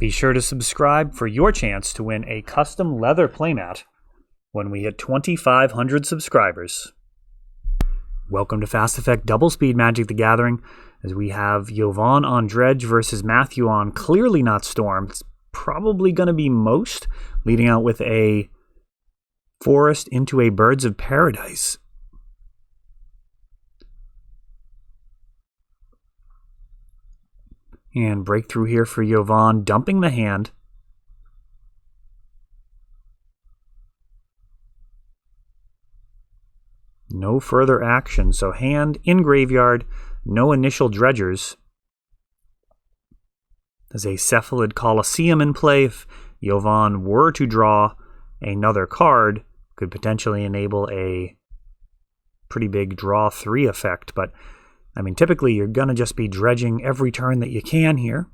Be sure to subscribe for your chance to win a custom leather playmat when we hit 2,500 subscribers. Welcome to Fast Effect Double Speed Magic the Gathering, as we have Jovan on Dredge versus Matthew on Clearly Not Storm. It's probably going to be most, leading out with a forest into a Birds of Paradise. And breakthrough here for Jovan, dumping the hand. No further action, so hand in graveyard, no initial dredgers. There's a Cephalid Colosseum in play. If Jovan were to draw another card, could potentially enable a pretty big draw 3 effect, but I mean, typically you're going to just be dredging every turn that you can here.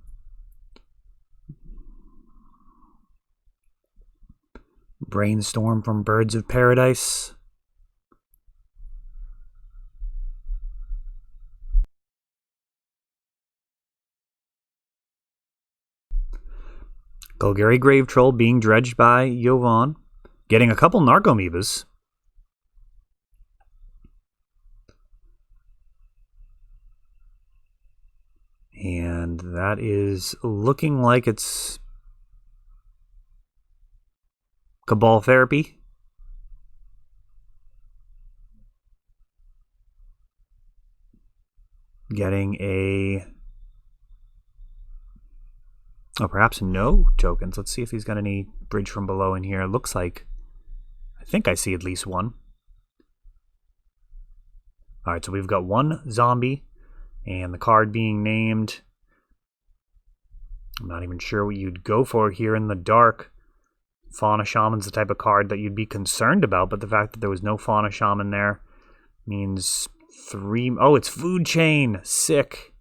Brainstorm from Birds of Paradise. Golgari Grave Troll being dredged by Jovan. Getting a couple Narcomoebas. And that is looking like it's Cabal Therapy. Getting a... oh, perhaps no tokens. Let's see if he's got any Bridge from Below in here. It looks like... I think I see at least one. Alright, so we've got one zombie. And the card being named, I'm not even sure what you'd go for here in the dark. Fauna Shaman's the type of card that you'd be concerned about, but the fact that there was no Fauna Shaman there means 3... oh, it's Food Chain! Sick!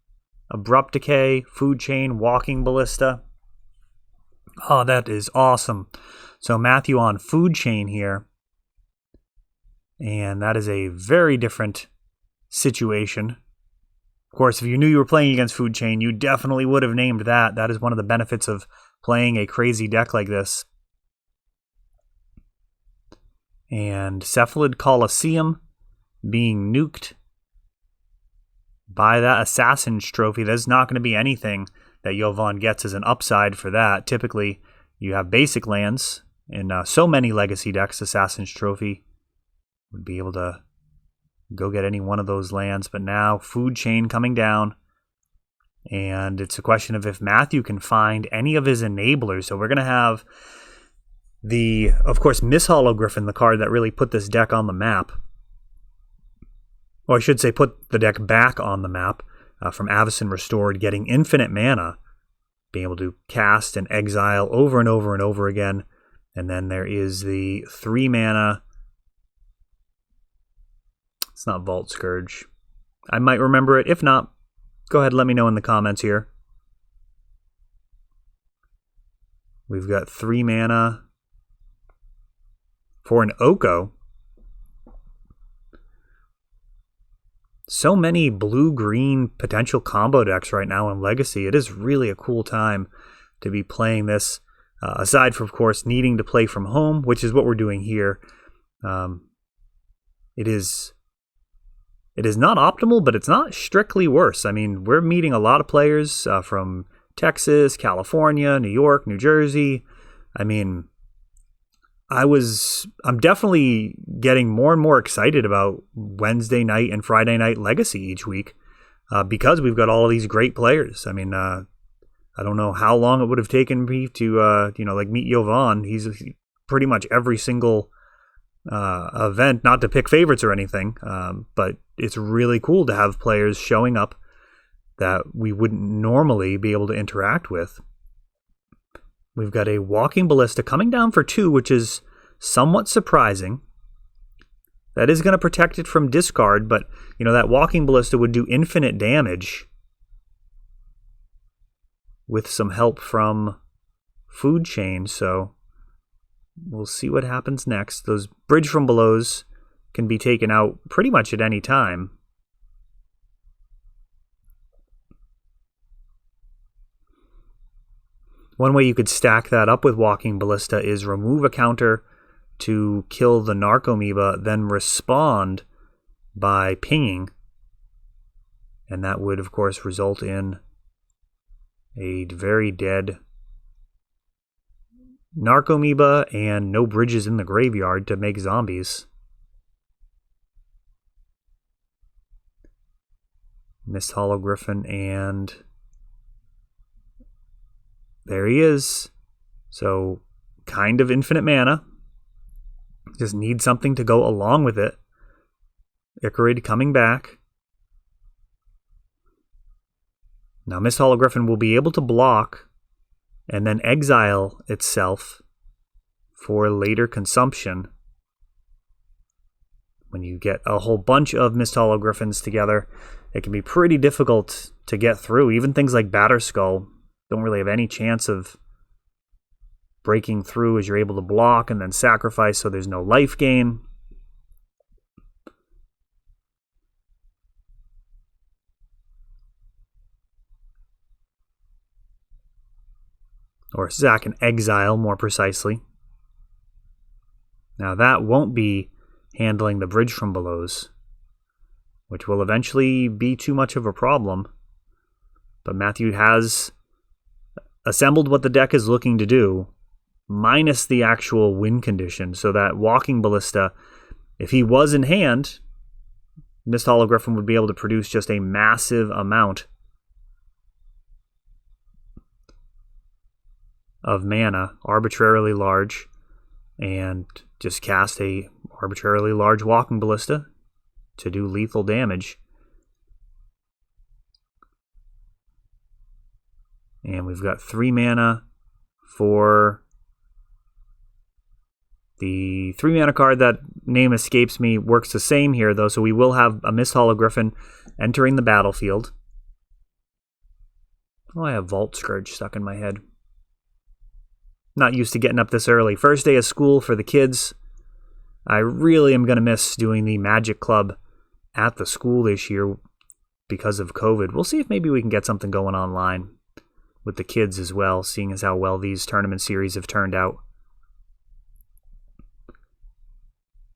Abrupt Decay, Food Chain, Walking Ballista. Oh, that is awesome. So Matthew on Food Chain here. And that is a very different situation. Of course, if you knew you were playing against Food Chain, you definitely would have named that. That is one of the benefits of playing a crazy deck like this. And Cephalid Colosseum being nuked by that Assassin's Trophy. There's not going to be anything that Jovan gets as an upside for that. Typically, you have basic lands. In so many Legacy decks, Assassin's Trophy would be able to go get any one of those lands, but now Food Chain coming down, and it's a question of if Matthew can find any of his enablers. So we're going to have the, of course, Miss Hollow-Griffin, the card that really put this deck on the map. Or I should say put the deck back on the map, from Avacyn Restored, getting infinite mana, being able to cast and exile over and over and over again. And then there is the 3 mana... it's not Vault Scourge. I might remember it. If not, go ahead and let me know in the comments here. We've got 3 mana for an Oko. So many blue-green potential combo decks right now in Legacy. It is really a cool time to be playing this. Aside from, of course, needing to play from home, which is what we're doing here. It is not optimal, but it's not strictly worse. I mean, we're meeting a lot of players from Texas, California, New York, New Jersey. I mean, I'm definitely getting more and more excited about Wednesday night and Friday night Legacy each week because we've got all of these great players. I mean, I don't know how long it would have taken me to, meet Jovan. He's pretty much every single event, not to pick favorites or anything, but it's really cool to have players showing up that we wouldn't normally be able to interact with. We've got a Walking Ballista coming down for 2, which is somewhat surprising. That is going to protect it from discard, but that Walking Ballista would do infinite damage with some help from Food Chain, so we'll see what happens next. Those Bridge from Belows can be taken out pretty much at any time. One way you could stack that up with Walking Ballista is remove a counter to kill the Narcomoeba, then respond by pinging. And that would, of course, result in a very dead Narcomoeba and no bridges in the graveyard to make zombies. Mist Hollow-Griffin, and there he is. So, kind of infinite mana. Just need something to go along with it. Ichorid coming back. Now, Mist Hollow-Griffin will be able to block and then exile itself for later consumption. When you get a whole bunch of Mist Hollow-Griffins together, it can be pretty difficult to get through. Even things like Batterskull don't really have any chance of breaking through, as you're able to block and then sacrifice, so there's no life gain. Or sack and exile, more precisely. Now that won't be handling the Bridge from Below's, which will eventually be too much of a problem. But Matthew has assembled what the deck is looking to do, minus the actual win condition, so that Walking Ballista, if he was in hand, Mist Hollow-Griffin would be able to produce just a massive amount of mana, arbitrarily large, and just cast a arbitrarily large Walking Ballista to do lethal damage. And we've got 3 mana for the 3 mana card. That name escapes me. Works the same here, though, so we will have a Mist Hollow-Griffin entering the battlefield. Oh, I have Vault Scourge stuck in my head. Not used to getting up this early. First day of school for the kids. I really am going to miss doing the Magic Club at the school this year because of COVID. We'll see if maybe we can get something going online with the kids as well, seeing as how well these tournament series have turned out.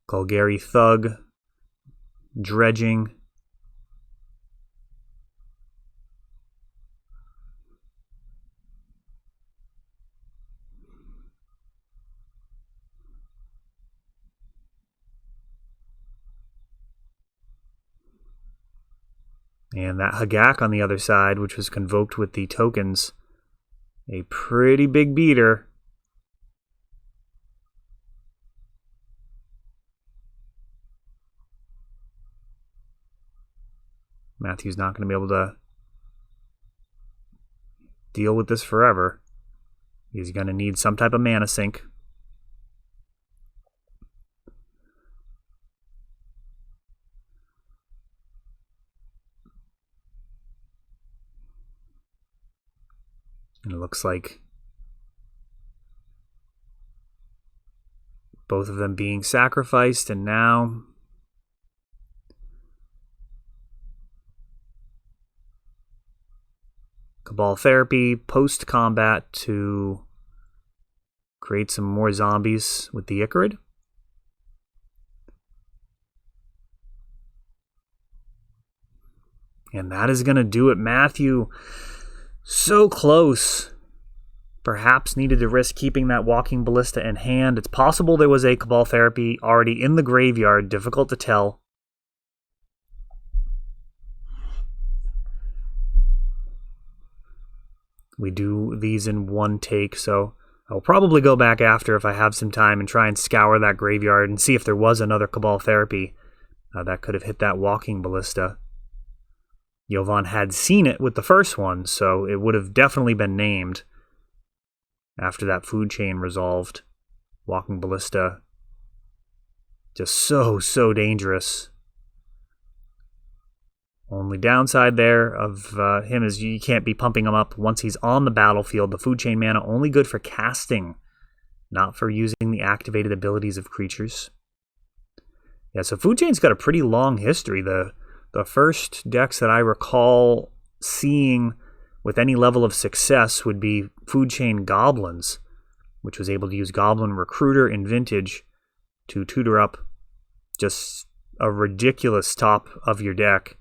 Golgari Thug, Dredging. And that Hagak on the other side, which was convoked with the tokens. A pretty big beater. Matthew's not going to be able to deal with this forever. He's going to need some type of mana sink. And it looks like both of them being sacrificed, and now Cabal Therapy post-combat to create some more zombies with the Ichorid. And that is going to do it. Matthew, so close. Perhaps needed to risk keeping that Walking Ballista in hand. It's possible there was a Cabal Therapy already in the graveyard. Difficult to tell. We do these in one take, so I'll probably go back after if I have some time and try and scour that graveyard and see if there was another Cabal Therapy that could have hit that Walking Ballista. Jovan had seen it with the first one, so it would have definitely been named after that food chain resolved. Walking Ballista, just so dangerous. Only downside there of him is you can't be pumping him up once he's on the battlefield. The food chain mana only good for casting, not for using the activated abilities of creatures. Yeah, so food chain's got a pretty long history. The first decks that I recall seeing with any level of success would be Food Chain Goblins, which was able to use Goblin Recruiter in Vintage to tutor up just a ridiculous top of your deck,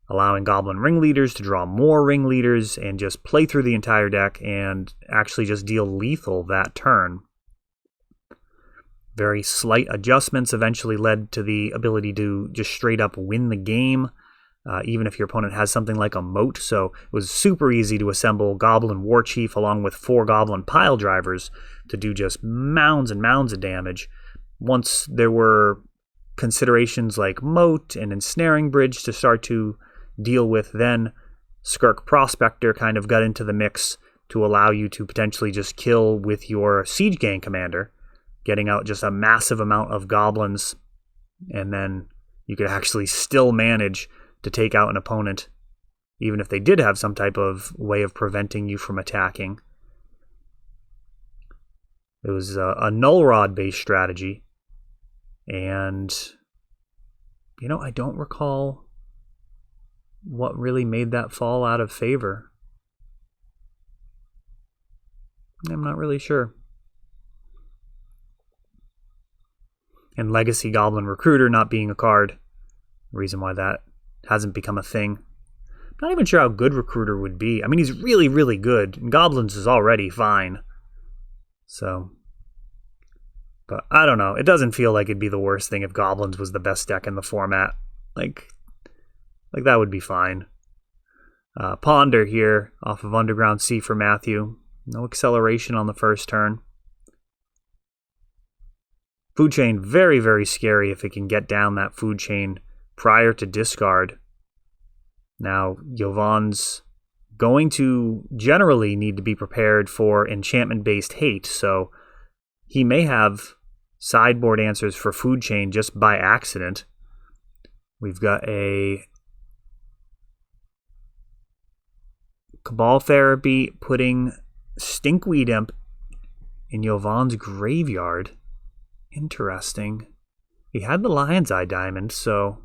allowing Goblin Ringleaders to draw more Ringleaders and just play through the entire deck and actually just deal lethal that turn. Very slight adjustments eventually led to the ability to just straight up win the game, even if your opponent has something like a moat. So it was super easy to assemble Goblin War Chief along with 4 Goblin Pile Drivers to do just mounds and mounds of damage. Once there were considerations like moat and ensnaring bridge to start to deal with, then Skirk Prospector kind of got into the mix to allow you to potentially just kill with your Siege Gang Commander, getting out just a massive amount of goblins, and then you could actually still manage to take out an opponent, even if they did have some type of way of preventing you from attacking. It was a Null Rod-based strategy, and, I don't recall what really made that fall out of favor. I'm not really sure. And Legacy Goblin Recruiter not being a card, reason why that hasn't become a thing. I'm not even sure how good Recruiter would be. I mean, he's really, really good, and Goblins is already fine. So, but I don't know. It doesn't feel like it'd be the worst thing if Goblins was the best deck in the format. Like that would be fine. Ponder here off of Underground Sea for Matthew. No acceleration on the first turn. Food Chain, very, very scary if it can get down that Food Chain prior to discard. Now, Yovan's going to generally need to be prepared for enchantment-based hate, so he may have sideboard answers for Food Chain just by accident. We've got a Cabal Therapy putting Stinkweed Imp in Yovan's graveyard. Interesting. He had the Lion's Eye Diamond, so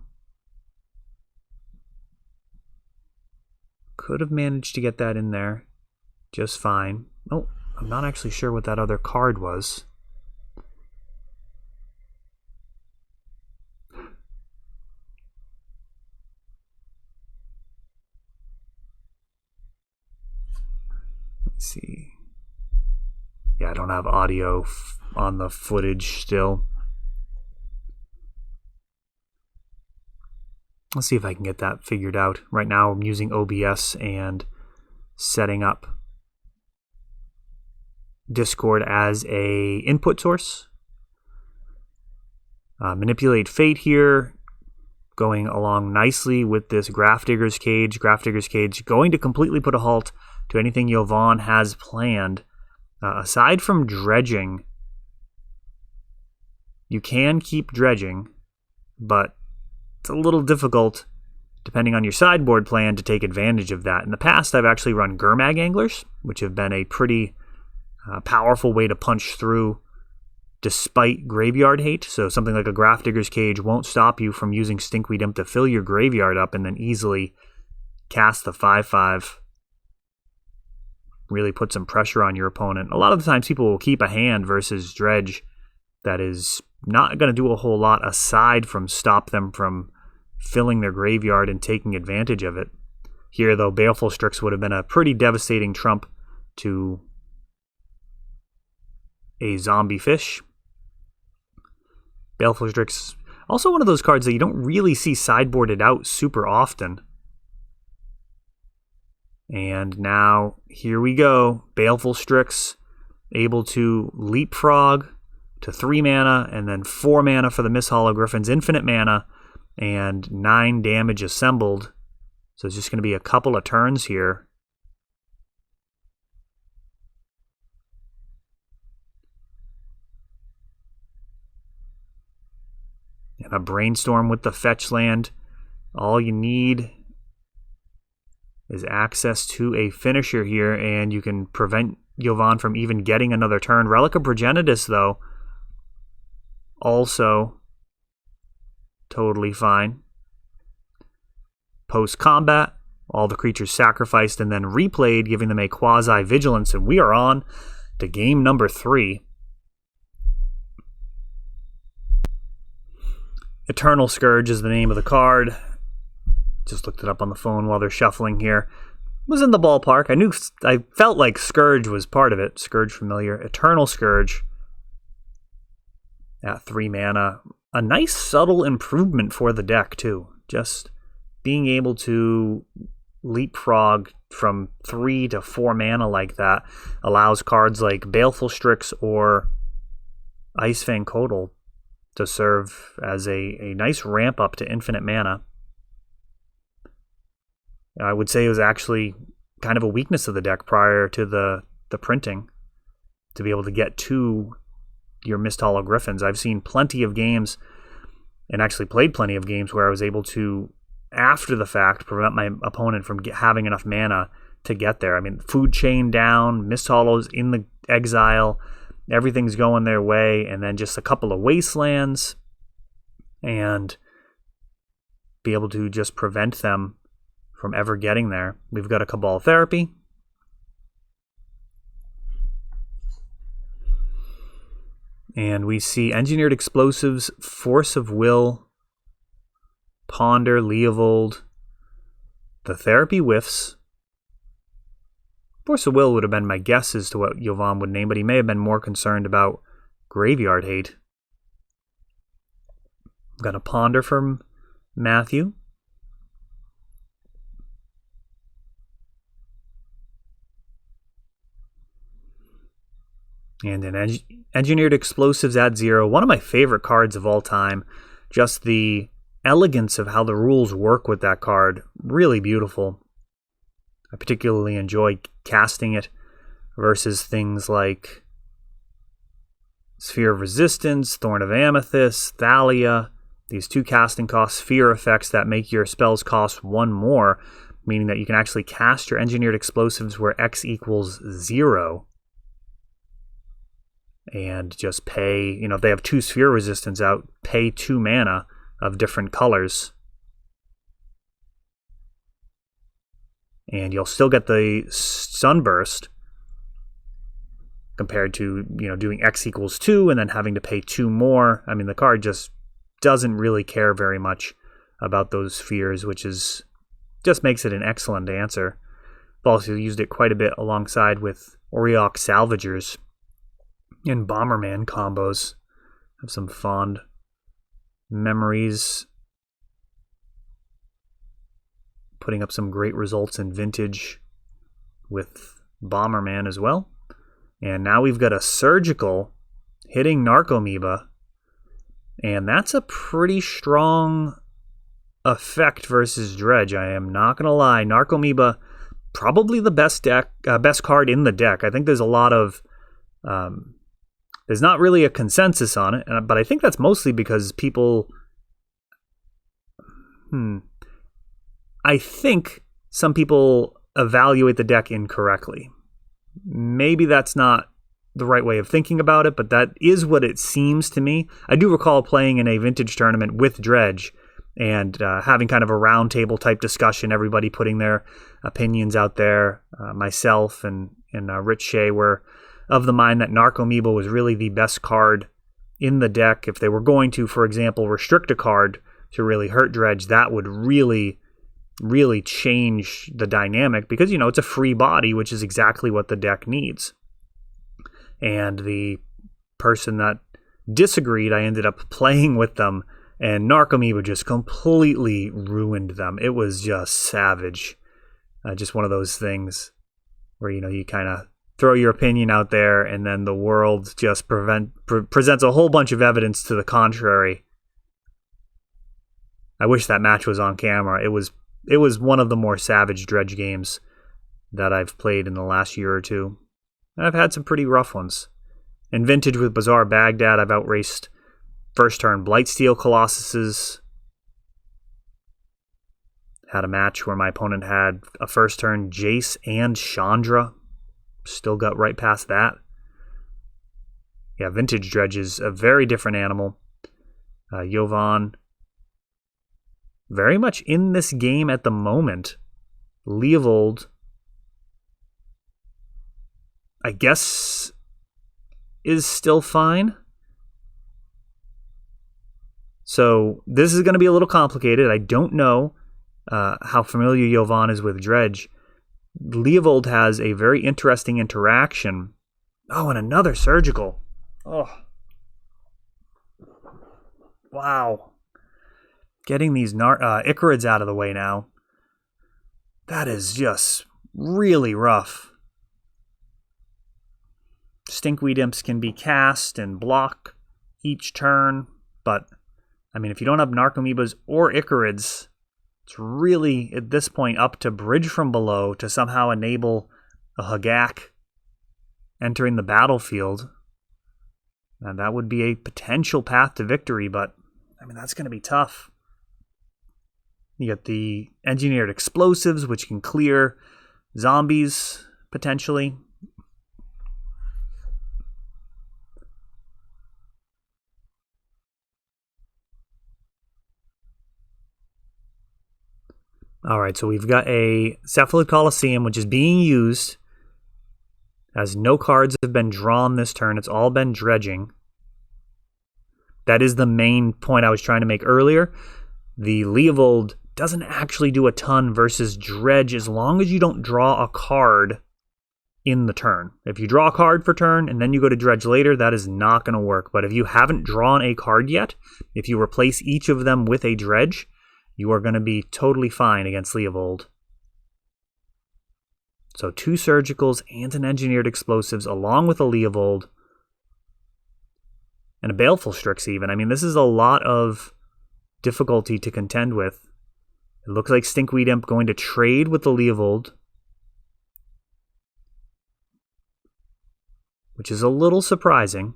could have managed to get that in there just fine. Oh, I'm not actually sure what that other card was. Let's see. Yeah, I don't have audio on the footage still. Let's see if I can get that figured out. Right now I'm using OBS and setting up Discord as a input source. Manipulate Fate here, going along nicely with this Grafdigger's Cage. Grafdigger's Cage going to completely put a halt to anything Yovan has planned. Aside from dredging, you can keep dredging, but it's a little difficult, depending on your sideboard plan, to take advantage of that. In the past, I've actually run Gurmag Anglers, which have been a pretty powerful way to punch through despite graveyard hate. So something like a Grafdigger's Cage won't stop you from using Stinkweed Imp to fill your graveyard up and then easily cast the 5/5. Really put some pressure on your opponent. A lot of the times people will keep a hand versus Dredge that is not going to do a whole lot aside from stop them from filling their graveyard and taking advantage of it. Here, though, Baleful Strix would have been a pretty devastating trump to a zombie fish. Baleful Strix, also one of those cards that you don't really see sideboarded out super often. And now, here we go. Baleful Strix, able to leapfrog to 3 mana, and then 4 mana for the Miss Hollow Griffin's infinite mana, and 9 damage assembled. So it's just going to be a couple of turns here. And a Brainstorm with the fetch land. All you need is access to a finisher here, and you can prevent Yovan from even getting another turn. Relic of Progenitus, though, also totally fine. Post-combat, all the creatures sacrificed and then replayed, giving them a quasi-vigilance, and we are on to game number 3. Eternal Scourge is the name of the card. Just looked it up on the phone while they're shuffling here. Was in the ballpark. I felt like Scourge was part of it. Scourge familiar. Eternal Scourge at 3 mana. A nice subtle improvement for the deck too. Just being able to leapfrog from 3 to 4 mana like that allows cards like Baleful Strix or Icefang Kotal to serve as a nice ramp up to infinite mana. I would say it was actually kind of a weakness of the deck prior to the printing, to be able to get to your Mist Hollow Griffins. I've seen plenty of games, and actually played plenty of games, where I was able to, after the fact, prevent my opponent from having enough mana to get there. I mean, food chain down, Mist Hollows in the exile, everything's going their way, and then just a couple of wastelands, and be able to just prevent them from ever getting there. We've got a Cabal Therapy. And we see Engineered Explosives, Force of Will, Ponder, Leovold. The Therapy whiffs. Force of Will would have been my guess as to what Jovan would name, but he may have been more concerned about Graveyard Hate. Got a Ponder from Matthew. And an Engineered Explosives at 0. One of my favorite cards of all time. Just the elegance of how the rules work with that card. Really beautiful. I particularly enjoy casting it versus things like Sphere of Resistance, Thorn of Amethyst, Thalia. These 2 casting cost sphere effects that make your spells cost 1 more, meaning that you can actually cast your Engineered Explosives where X equals 0. And just pay, if they have 2 sphere resistance out, pay 2 mana of different colors. And you'll still get the Sunburst compared to, doing X equals 2 and then having to pay 2 more. I mean, the card just doesn't really care very much about those spheres, which just makes it an excellent answer. I've also used it quite a bit alongside with Auriok Salvagers and Bomberman combos. Have some fond memories. Putting up some great results in Vintage with Bomberman as well. And now we've got a Surgical hitting Narcomoeba. And that's a pretty strong effect versus Dredge. I am not going to lie. Narcomoeba, probably the best card in the deck. I think there's a lot of... there's not really a consensus on it, but I think that's mostly because people... I think some people evaluate the deck incorrectly. Maybe that's not the right way of thinking about it, but that is what it seems to me. I do recall playing in a Vintage tournament with Dredge and having kind of a round table type discussion, everybody putting their opinions out there. Myself and Rich Shea were of the mind that Narcomoeba was really the best card in the deck. If they were going to, for example, restrict a card to really hurt Dredge, that would really change the dynamic, because, it's a free body, which is exactly what the deck needs. And the person that disagreed, I ended up playing with them, and Narcomoeba just completely ruined them. It was just savage. Just one of those things where, you kind of throw your opinion out there, and then the world just presents a whole bunch of evidence to the contrary. I wish that match was on camera. It was one of the more savage Dredge games that I've played in the last year or two. And I've had some pretty rough ones. In Vintage with Bazaar Baghdad, I've outraced first turn Blightsteel Colossuses. Had a match where my opponent had a first turn Jace and Chandra. Still got right past that. Yeah, Vintage Dredge is a very different animal. Jovan, very much in this game at the moment. Leovold, I guess, is still fine. So this is going to be a little complicated. I don't know how familiar Jovan is with Dredge. Leovold has a very interesting interaction. Oh, and another surgical. Oh. Wow. Getting these Icarids out of the way now. That is just really rough. Stinkweed Imps can be cast and block each turn, but I mean, if you don't have Narcomoebas or Icarids, it's really, at this point, up to Bridge from Below to somehow enable a Hagak entering the battlefield. And that would be a potential path to victory, but, I mean, that's going to be tough. You get the Engineered Explosives, which can clear zombies, potentially. All right, so we've got a Cephalid Coliseum, which is being used as no cards have been drawn this turn. It's all been dredging. That is the main point I was trying to make earlier. The Leovold doesn't actually do a ton versus Dredge as long as you don't draw a card in the turn. If you draw a card for turn and then you go to Dredge later, that is not going to work. But if you haven't drawn a card yet, if you replace each of them with a Dredge, you are going to be totally fine against Leovold. So 2 Surgicals and an Engineered Explosives along with a Leovold. And a Baleful Strix even. I mean, this is a lot of difficulty to contend with. It looks like Stinkweed Imp going to trade with the Leovold, which is a little surprising.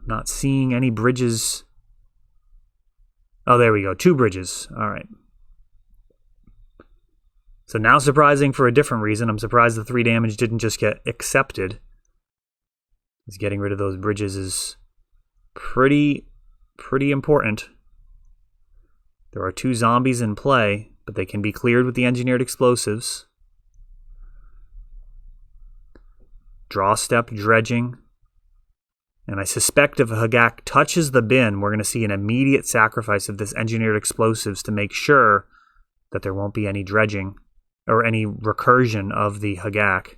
Not seeing any bridges. Oh, there we go. 2 bridges. All right. So now surprising for a different reason. I'm surprised the 3 damage didn't just get accepted. Because getting rid of those bridges is pretty important. There are 2 zombies in play, but they can be cleared with the Engineered Explosives. Draw step, dredging. And I suspect if a Hagak touches the bin, we're going to see an immediate sacrifice of this Engineered Explosives to make sure that there won't be any dredging or any recursion of the Hagak.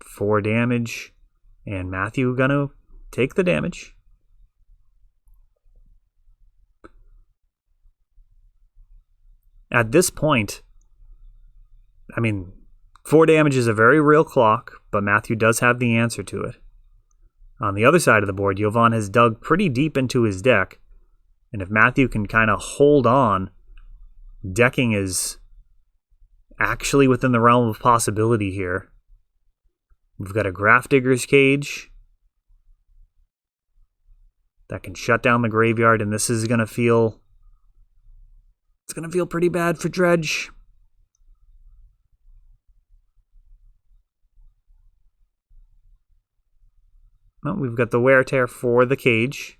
Four damage, and Matthew gonna take the damage. At this point, I mean, 4 damage is a very real clock, but Matthew does have the answer to it. On the other side of the board, Jovan has dug pretty deep into his deck, and if Matthew can kind of hold on, decking is actually within the realm of possibility here. We've got a Grafdigger's Cage that can shut down the graveyard, and this is going to feel... It's going to feel pretty bad for Dredge. Well, we've got the Wear Tear for the cage.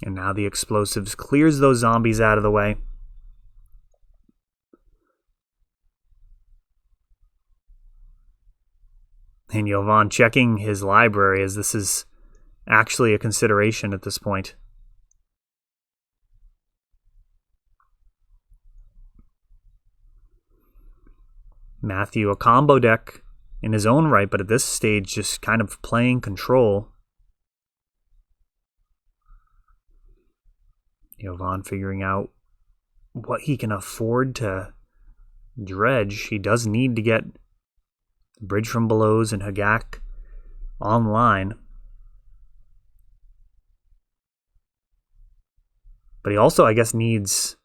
And now the Explosives clears those zombies out of the way. And Jovan checking his library as this is actually a consideration at this point. Matthew, a combo deck in his own right, but at this stage just kind of playing control. Jovan figuring out what he can afford to dredge. He does need to get Bridge from Below's and Hagak online. But he also, I guess, needs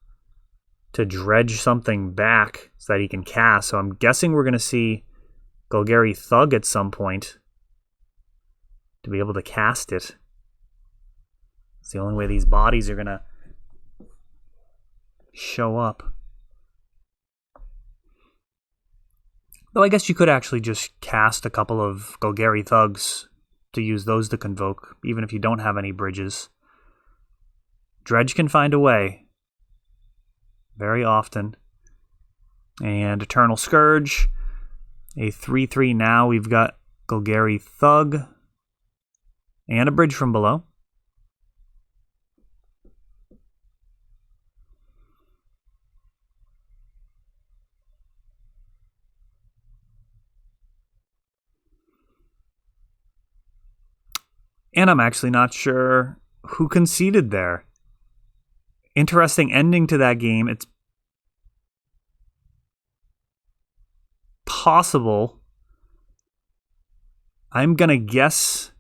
to dredge something back so that he can cast. So I'm guessing we're going to see Golgari Thug at some point to be able to cast it. It's the only way these bodies are going to show up. Though I guess you could actually just cast a couple of Golgari Thugs to use those to convoke, even if you don't have any bridges. Dredge can find a way. Very often. And Eternal Scourge. A 3/3 now. We've got Golgari Thug. And a bridge from below. And I'm actually not sure who conceded there. Interesting ending to that game. It's possible. I'm going to guess.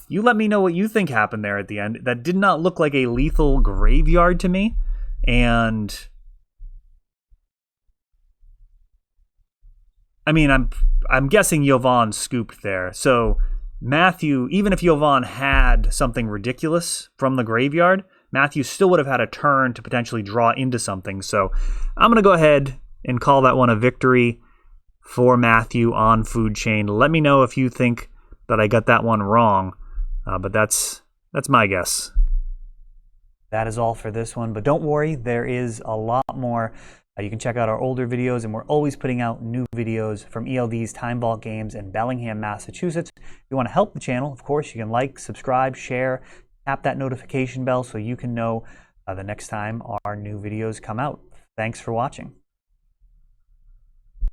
You let me know what you think happened there at the end. That did not look like a lethal graveyard to me. And I mean, I'm guessing Jovan scooped there. So Matthew, even if Jovan had something ridiculous from the graveyard, Matthew still would have had a turn to potentially draw into something. So I'm going to go ahead and call that one a victory for Matthew on Food Chain. Let me know if you think that I got that one wrong, but that's my guess. That is all for this one, but don't worry, there is a lot more. You can check out our older videos, and we're always putting out new videos from ELD's Time Vault Games in Bellingham, Massachusetts. If you want to help the channel, of course, you can like, subscribe, share, tap that notification bell so you can know the next time our new videos come out. Thanks for watching.